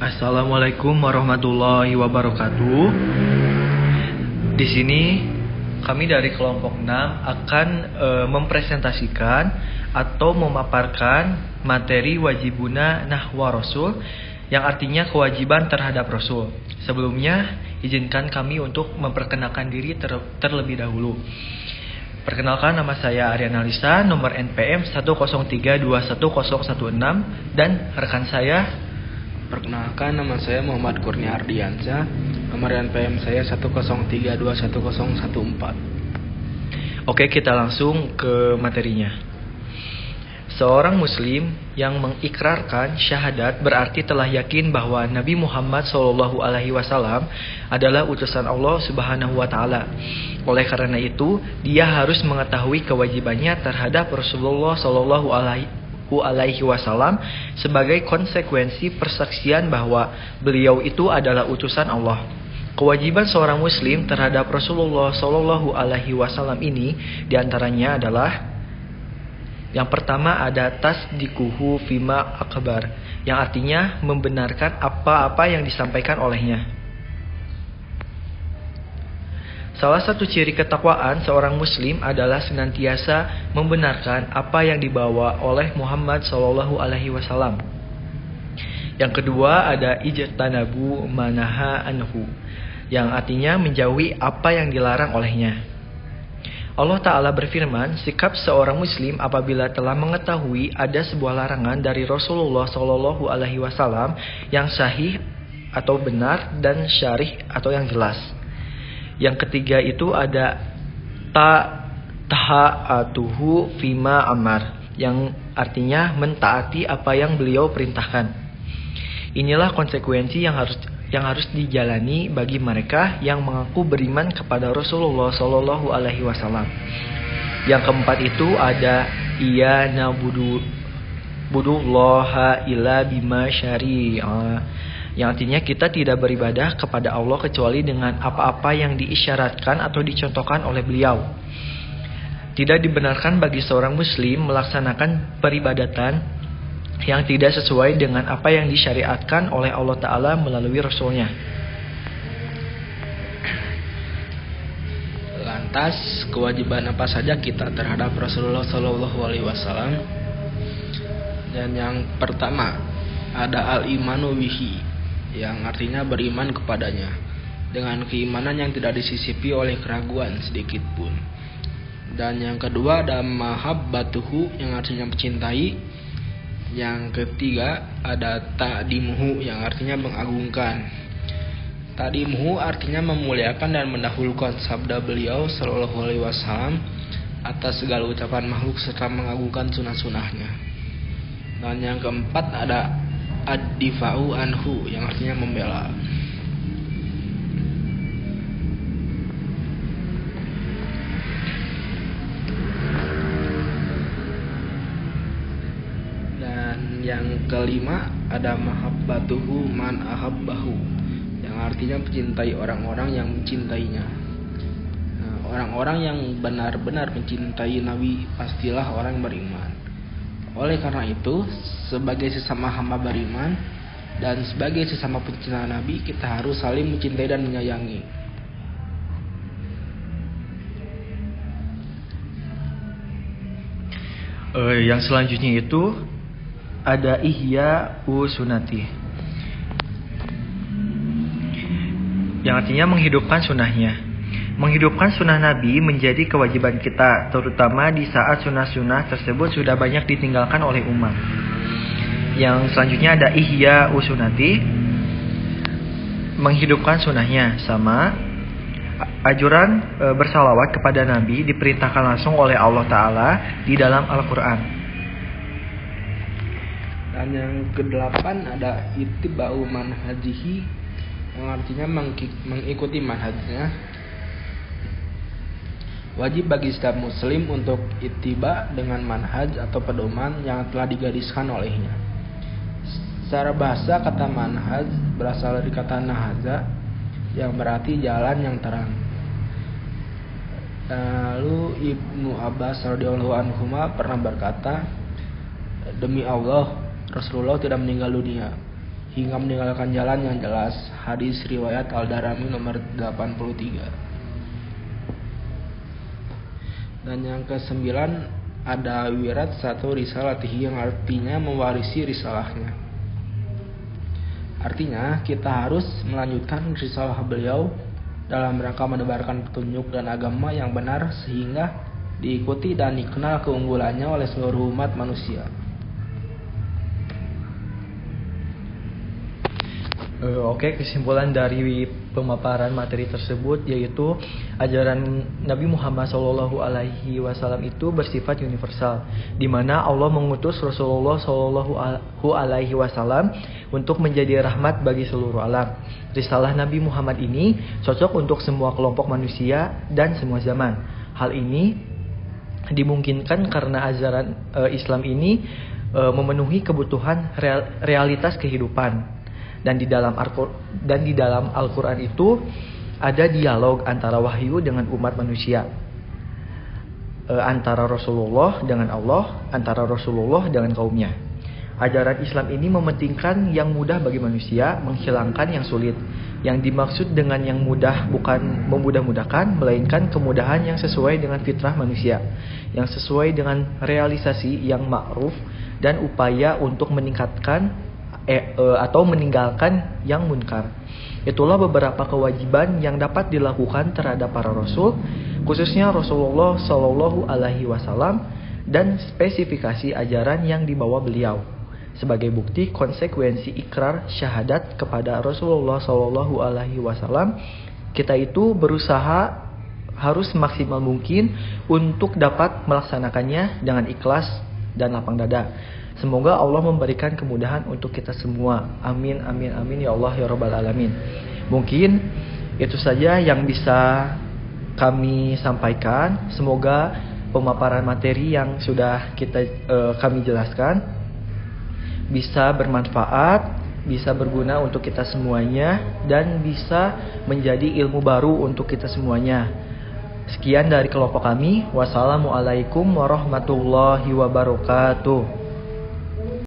Assalamualaikum warahmatullahi wabarakatuh. Di sini kami dari kelompok 6 akan mempresentasikan atau memaparkan materi wajibuna nahwa Rasul, yang artinya kewajiban terhadap Rasul. Sebelumnya, izinkan kami untuk memperkenalkan diri terlebih dahulu. Perkenalkan, nama saya Aryana Lisa, nomor NPM 103211016, dan rekan saya. Perkenalkan, nama saya Muhammad Kurnia Ardiansyah, nomor NPM saya 103211014. Oke, kita langsung ke materinya. Seorang muslim yang mengikrarkan syahadat berarti telah yakin bahwa Nabi Muhammad SAW adalah utusan Allah Subhanahu wa taala. Oleh karena itu, dia harus mengetahui kewajibannya terhadap Rasulullah SAW sebagai konsekuensi persaksian bahwa beliau itu adalah utusan Allah. Kewajiban seorang muslim terhadap Rasulullah SAW ini diantaranya adalah: yang pertama ada tasdikuhu fima akbar, yang artinya membenarkan apa-apa yang disampaikan olehnya. Salah satu ciri ketakwaan seorang muslim adalah senantiasa membenarkan apa yang dibawa oleh Muhammad SAW. Yang kedua ada ijtanabu manaha anhu, yang artinya menjauhi apa yang dilarang olehnya. Allah Ta'ala berfirman, sikap seorang muslim apabila telah mengetahui ada sebuah larangan dari Rasulullah SAW yang sahih atau benar dan syarih atau yang jelas. Yang ketiga itu ada ta'atuhu fima amar, yang artinya mentaati apa yang beliau perintahkan. Inilah konsekuensi yang harus dijalani bagi mereka yang mengaku beriman kepada Rasulullah SAW. Yang keempat itu ada iya na'budullaha illa bima syari'a, yang artinya kita tidak beribadah kepada Allah kecuali dengan apa-apa yang diisyaratkan atau dicontohkan oleh beliau. Tidak dibenarkan bagi seorang muslim melaksanakan peribadatan yang tidak sesuai dengan apa yang disyariatkan oleh Allah Ta'ala melalui Rasulnya. Lantas, kewajiban apa saja kita terhadap Rasulullah SAW? Dan yang pertama ada al-imanu bihi, yang artinya beriman kepadanya dengan keimanan yang tidak disisipi oleh keraguan sedikit pun. Dan yang kedua ada mahabbatuhu, yang artinya mencintai. Yang ketiga ada ta'dimuhu, yang artinya mengagungkan. Ta'dimuhu artinya memuliakan dan mendahulukan sabda beliau sallallahu alaihi wasallam atas segala ucapan makhluk serta mengagungkan sunah-sunahnya. Dan yang keempat ada ad-difa'u anhu, yang artinya membela. Dan yang kelima ada mahabbatuhu man ahabbahu, yang artinya mencintai orang-orang yang mencintainya. Orang-orang yang benar-benar mencintai Nabi pastilah orang beriman. Oleh karena itu, sebagai sesama hamba beriman dan sebagai sesama pencinta Nabi, kita harus saling mencintai dan menyayangi. Yang selanjutnya itu ada ihya sunati, yang artinya menghidupkan sunnahnya. Menghidupkan sunnah Nabi menjadi kewajiban kita, terutama di saat sunnah-sunnah tersebut sudah banyak ditinggalkan oleh umat. Yang selanjutnya ada ihya usunati, menghidupkan sunnahnya. Sama ajuran bersalawat kepada Nabi diperintahkan langsung oleh Allah Ta'ala di dalam Al-Quran. Dan yang kedelapan ada ittiba'u manhajihi, yang artinya mengikuti manhajnya. Wajib bagi setiap muslim untuk ittiba dengan manhaj atau pedoman yang telah digariskan olehnya. Secara bahasa, kata manhaj berasal dari kata nahaza, yang berarti jalan yang terang. Lalu Ibnu Abbas radhiyallahu anhu pernah berkata, demi Allah, Rasulullah tidak meninggal dunia. hingga meninggalkan jalan yang jelas. Hadis riwayat Al-Darimi nomor 83. Dan yang ke-9 ada wirat satu risalatihi, yang artinya mewarisi risalahnya. Artinya kita harus melanjutkan risalah beliau dalam rangka menebarkan petunjuk dan agama yang benar sehingga diikuti dan dikenal keunggulannya oleh seluruh umat manusia. Oke, kesimpulan dari pemaparan materi tersebut yaitu ajaran Nabi Muhammad SAW itu bersifat universal, di mana Allah mengutus Rasulullah SAW untuk menjadi rahmat bagi seluruh alam. Risalah Nabi Muhammad ini cocok untuk semua kelompok manusia dan semua zaman. Hal ini dimungkinkan karena ajaran Islam ini memenuhi kebutuhan realitas kehidupan. Dan di dalam Al-Quran itu ada dialog antara wahyu dengan umat manusia, antara Rasulullah dengan Allah, antara Rasulullah dengan kaumnya. Ajaran Islam ini mementingkan yang mudah bagi manusia, menghilangkan yang sulit. Yang dimaksud dengan yang mudah bukan memudah-mudahkan, melainkan kemudahan yang sesuai dengan fitrah manusia, yang sesuai dengan realisasi yang ma'ruf dan upaya untuk meningkatkan atau meninggalkan yang munkar. Itulah beberapa kewajiban yang dapat dilakukan terhadap para rasul, khususnya Rasulullah Shallallahu Alaihi Wasallam, dan spesifikasi ajaran yang dibawa beliau. Sebagai bukti konsekuensi ikrar syahadat kepada Rasulullah Shallallahu Alaihi Wasallam, kita itu berusaha harus maksimal mungkin untuk dapat melaksanakannya dengan ikhlas dan lapang dada. Semoga Allah memberikan kemudahan untuk kita semua. Amin, amin, amin ya Allah ya Rabbal Alamin. Mungkin itu saja yang bisa kami sampaikan. Semoga pemaparan materi yang sudah kami jelaskan bisa bermanfaat, bisa berguna untuk kita semuanya, dan bisa menjadi ilmu baru untuk kita semuanya. Sekian dari kelompok kami. Wassalamualaikum warahmatullahi wabarakatuh.